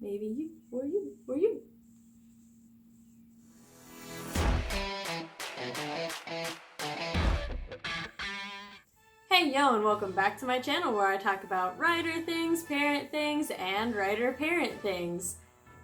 Maybe you, or you, or you. Hey yo, and welcome back to my channel where I talk about writer things, parent things, and writer-parent things.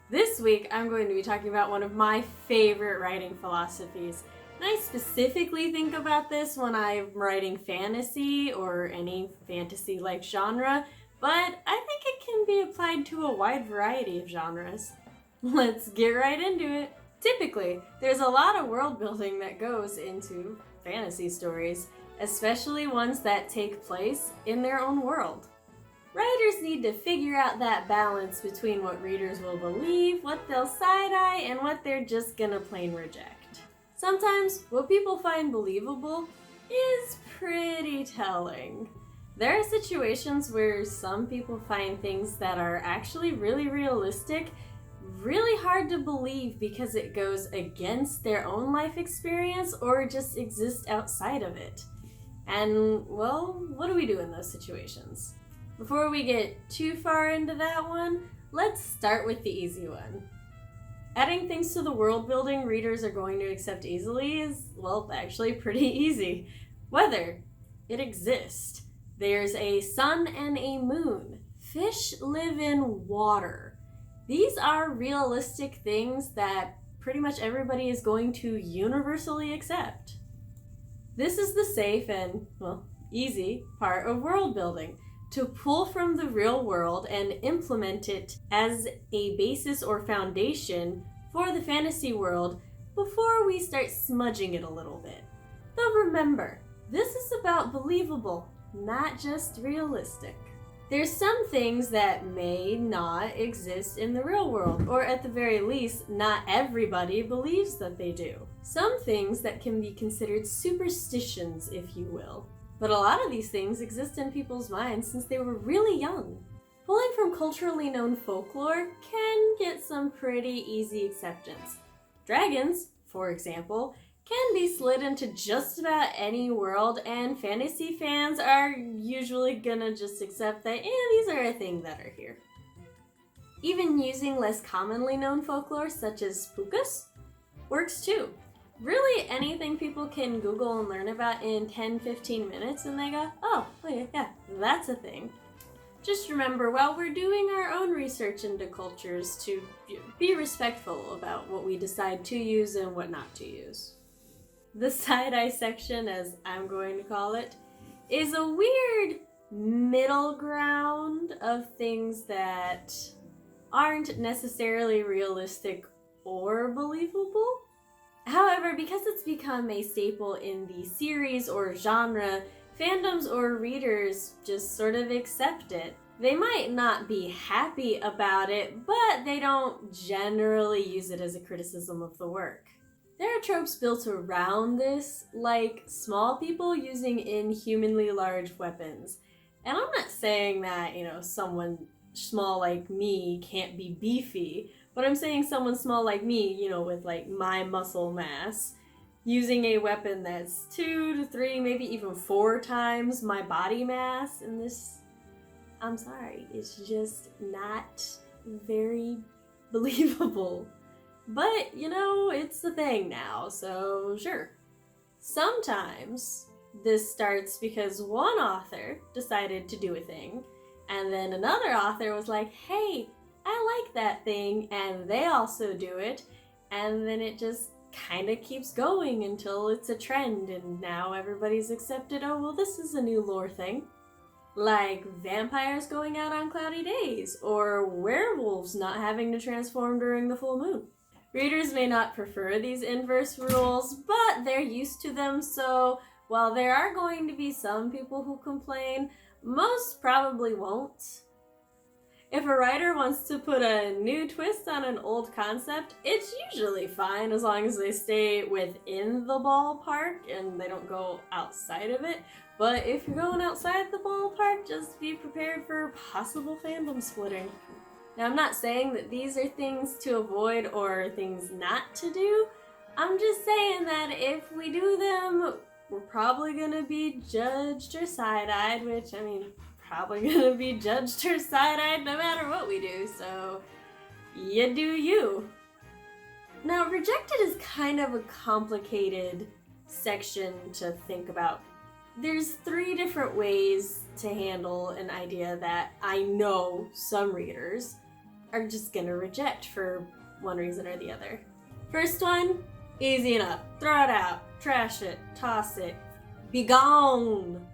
This week I'm going to be talking about one of my favorite writing philosophies. And I specifically think about this when I'm writing fantasy or any fantasy-like genre, but I think it can be applied to a wide variety of genres. Let's get right into it. Typically, there's a lot of world building that goes into fantasy stories, especially ones that take place in their own world. Writers need to figure out that balance between what readers will believe, what they'll side-eye, and what they're just gonna plain reject. Sometimes, what people find believable is pretty telling. There are situations where some people find things that are actually really realistic really hard to believe because it goes against their own life experience or just exists outside of it. And, well, what do we do in those situations? Before we get too far into that one, let's start with the easy one. Adding things to the world building readers are going to accept easily is, well, actually pretty easy. Weather. It exists. There's a sun and a moon. Fish live in water. These are realistic things that pretty much everybody is going to universally accept. This is the safe and, well, easy part of world building, to pull from the real world and implement it as a basis or foundation for the fantasy world before we start smudging it a little bit. Though remember, this is about believable, not just realistic. There's some things that may not exist in the real world, or at the very least, not everybody believes that they do. Some things that can be considered superstitions, if you will. But a lot of these things exist in people's minds since they were really young. Pulling from culturally known folklore can get some pretty easy acceptance. Dragons, for example, can be slid into just about any world, and fantasy fans are usually gonna just accept that, these are a thing that are here. Even using less commonly known folklore, such as pukas, works too. Really anything people can Google and learn about in 10-15 minutes and they go, oh yeah, that's a thing. Just remember, while we're doing our own research into cultures, to be respectful about what we decide to use and what not to use. The side-eye section, as I'm going to call it, is a weird middle ground of things that aren't necessarily realistic or believable. However, because it's become a staple in the series or genre, fandoms or readers just sort of accept it. They might not be happy about it, but they don't generally use it as a criticism of the work. There are tropes built around this, like small people using inhumanly large weapons. And I'm not saying that, someone small like me can't be beefy, but I'm saying someone small like me, with like my muscle mass, using a weapon that's 2 to 3, maybe even 4 times my body mass, and this, I'm sorry, it's just not very believable. But, it's the thing now, so sure. Sometimes this starts because one author decided to do a thing, and then another author was like, hey, I like that thing, and they also do it, and then it just kind of keeps going until it's a trend, and now everybody's accepted, oh, well, this is a new lore thing. Like vampires going out on cloudy days, or werewolves not having to transform during the full moon. Readers may not prefer these inverse rules, but they're used to them, so while there are going to be some people who complain, most probably won't. If a writer wants to put a new twist on an old concept, it's usually fine as long as they stay within the ballpark and they don't go outside of it. But if you're going outside the ballpark, just be prepared for possible fandom splitting. Now, I'm not saying that these are things to avoid or things not to do. I'm just saying that if we do them, we're probably gonna be judged or side-eyed, which, probably gonna be judged or side-eyed no matter what we do, so You do you. Now, rejected is kind of a complicated section to think about. There's 3 different ways to handle an idea that I know some readers are just gonna reject for one reason or the other. First one, easy enough. Throw it out, trash it, toss it, be gone.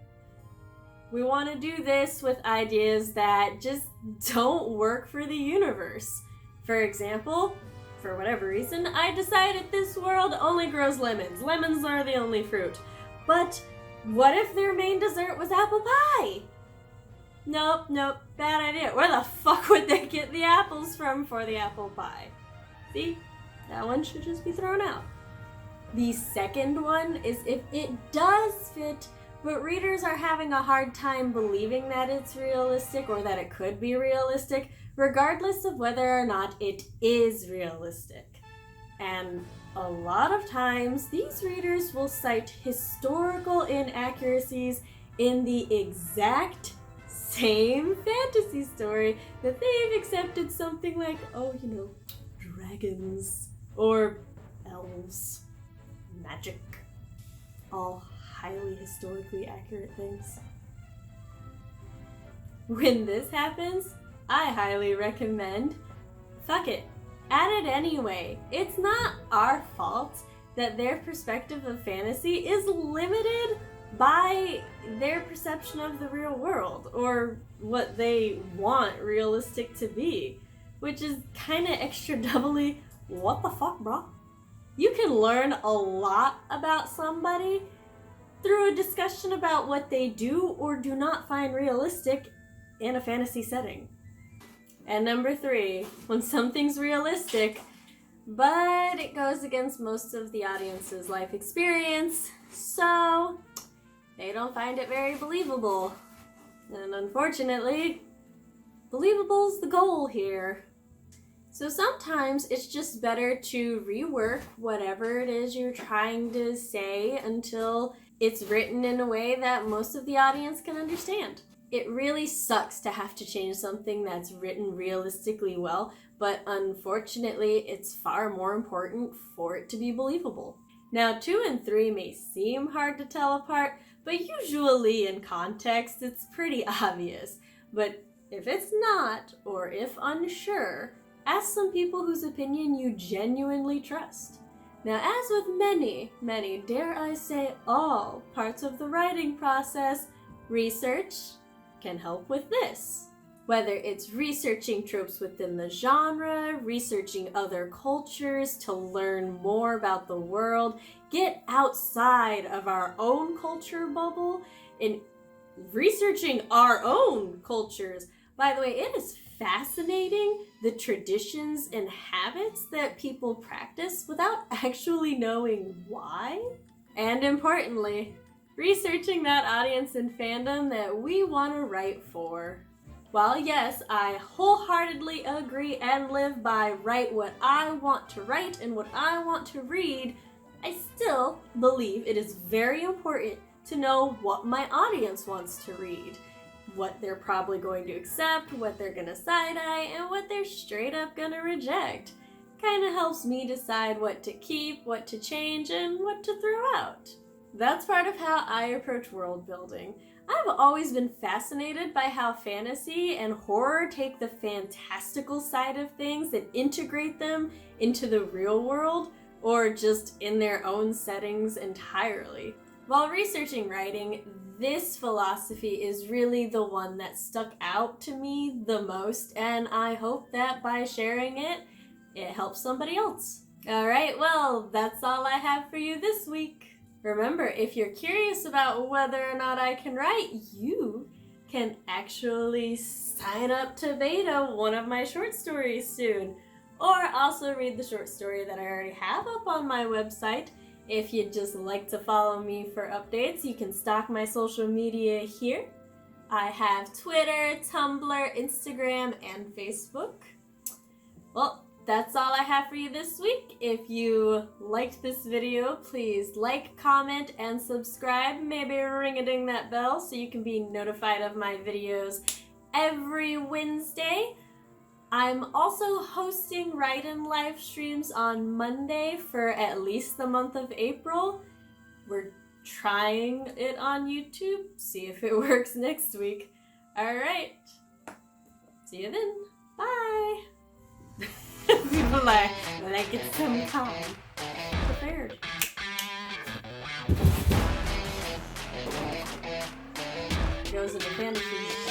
We want to do this with ideas that just don't work for the universe. For example, for whatever reason, I decided this world only grows lemons. Lemons are the only fruit. But what if their main dessert was apple pie? Nope, bad idea. Where the fuck would they get the apples from for the apple pie? See, that one should just be thrown out. The second one is if it does fit, but readers are having a hard time believing that it's realistic or that it could be realistic, regardless of whether or not it is realistic. And a lot of times, these readers will cite historical inaccuracies in the exact same fantasy story that they've accepted something like, dragons or elves, magic, all highly historically accurate things. When this happens, I highly recommend, fuck it, add it anyway. It's not our fault that their perspective of fantasy is limited by their perception of the real world or what they want realistic to be, which is kind of extra doubly, what the fuck, bro? You can learn a lot about somebody through a discussion about what they do or do not find realistic in a fantasy setting. And number 3, when something's realistic, but it goes against most of the audience's life experience, so they don't find it very believable. And unfortunately, believable's the goal here. So sometimes it's just better to rework whatever it is you're trying to say until it's written in a way that most of the audience can understand. It really sucks to have to change something that's written realistically well, but unfortunately, it's far more important for it to be believable. Now, 2 and 3 may seem hard to tell apart, but usually in context, it's pretty obvious. But if it's not, or if unsure, ask some people whose opinion you genuinely trust. Now, as with many, dare I say all parts of the writing process, research can help with this. Whether it's researching tropes within the genre, researching other cultures to learn more about the world, get outside of our own culture bubble, and researching our own cultures. By the way, it is fascinating the traditions and habits that people practice without actually knowing why. And importantly, researching that audience and fandom that we want to write for. While yes, I wholeheartedly agree and live by write what I want to write and what I want to read, I still believe it is very important to know what my audience wants to read, what they're probably going to accept, what they're gonna side-eye, and what they're straight up gonna reject. Kinda helps me decide what to keep, what to change, and what to throw out. That's part of how I approach world building. I've always been fascinated by how fantasy and horror take the fantastical side of things and integrate them into the real world, or just in their own settings entirely. While researching writing, this philosophy is really the one that stuck out to me the most, and I hope that by sharing it, it helps somebody else. Alright, well, that's all I have for you this week. Remember, if you're curious about whether or not I can write, you can actually sign up to beta one of my short stories soon. Or also read the short story that I already have up on my website. If you'd just like to follow me for updates, you can stalk my social media here. I have Twitter, Tumblr, Instagram, and Facebook. Well, that's all I have for you this week. If you liked this video, please like, comment, and subscribe. Maybe ring-a-ding that bell so you can be notified of my videos every Wednesday. I'm also hosting write-in live streams on Monday for at least the month of April. We're trying it on YouTube, see if it works next week. Alright, see you then. Bye! People are like it's some time. Prepared. Goes into fantasy.